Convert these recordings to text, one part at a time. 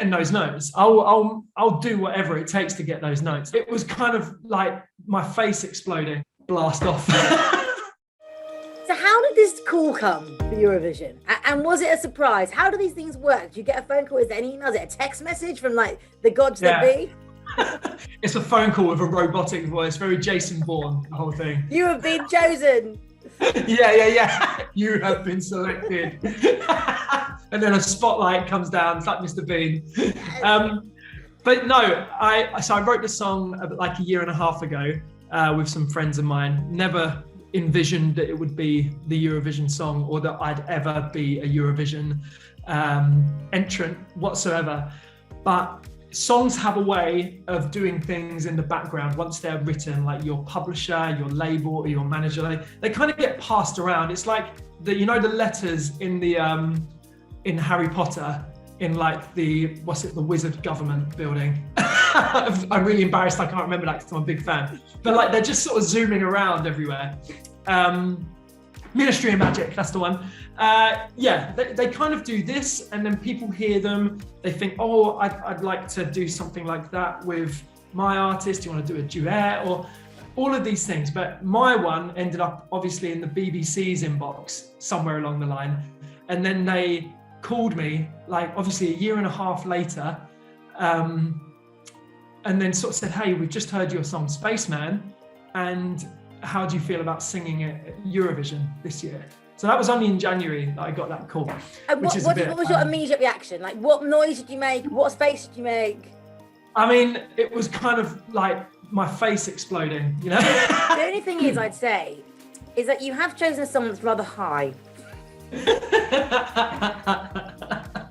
getting those notes. I'll do whatever it takes to get those notes. It was kind of like my face exploding, blast off. So how did this call come for Eurovision? And was it a surprise? How do these things work? Do you get a phone call? Is there an email? Is it a text message from like the gods that be? It's a phone call with a robotic voice, very Jason Bourne, the whole thing. You have been chosen. Yeah. You have been selected. And then a spotlight comes down, it's like Mr. Bean. But no, I wrote the song like a year and a half ago with some friends of mine. Never envisioned that it would be the Eurovision song or that I'd ever be a Eurovision entrant whatsoever. But songs have a way of doing things in the background once they're written, like your publisher, your label, or your manager. They kind of get passed around. It's like the letters in the in Harry Potter, in like the wizard government building. I'm really embarrassed I can't remember that because I'm a big fan. But like they're just sort of zooming around everywhere. Ministry of Magic, that's the one. They kind of do this, and then people hear them. They think, oh, I'd like to do something like that with my artist. Do you want to do a duet or all of these things? But my one ended up obviously in the BBC's inbox somewhere along the line. And then they called me, like obviously a year and a half later, and then sort of said, hey, we've just heard your song Spaceman, and how do you feel about singing it at Eurovision this year? So that was only in January that I got that call. And what was your immediate reaction? Like, what noise did you make? What face did you make? I mean, it was kind of like my face exploding, you know? The only thing is, I'd say, is that you have chosen a song that's rather high.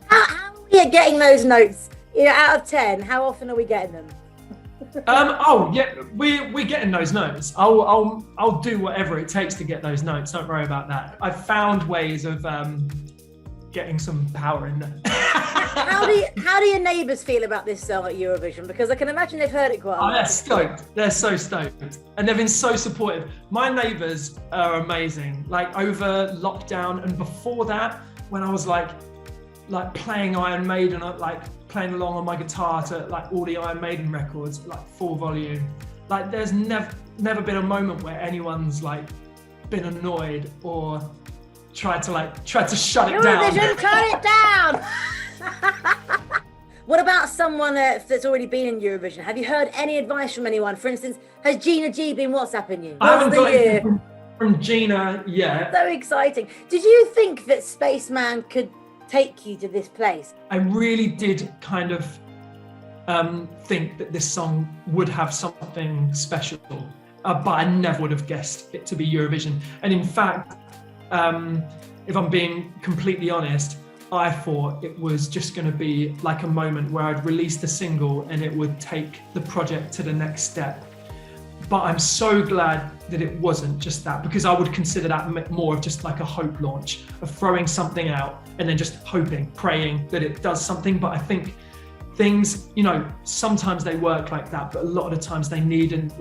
How are we getting those notes? You know, out of 10, how often are we getting them? We're getting those notes. I'll do whatever it takes to get those notes. Don't worry about that. I've found ways of getting some power in there. How do your neighbours feel about this song at Eurovision? Because I can imagine they've heard it quite a lot. They're stoked. They're so stoked, and they've been so supportive. My neighbours are amazing. Like over lockdown and before that, when I was like playing Iron Maiden, like playing along on my guitar to like all the Iron Maiden records, like full volume. Like there's never been a moment where anyone's like been annoyed or tried to shut it down. Eurovision, turn it down. What about someone that's already been in Eurovision? Have you heard any advice from anyone? For instance, has Gina G been WhatsApping you? I haven't got anything from Gina yet. So exciting. Did you think that Spaceman could take you to this place? I really did kind of think that this song would have something special, but I never would have guessed it to be Eurovision. And in fact, if I'm being completely honest, I thought it was just going to be like a moment where I'd release the single and it would take the project to the next step. But I'm so glad that it wasn't just that, because I would consider that more of just like a hope launch, of throwing something out and then just hoping, praying that it does something. But I think things, you know, sometimes they work like that, but a lot of the times they need an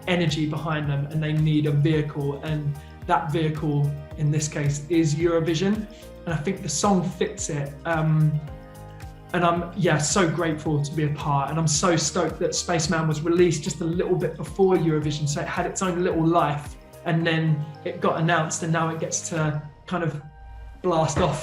energy behind them, and they need a vehicle, and that vehicle in this case is Eurovision. And I think the song fits it. And I'm so grateful to be a part, and I'm so stoked that Spaceman was released just a little bit before Eurovision, so it had its own little life, and then it got announced, and now it gets to kind of blast off.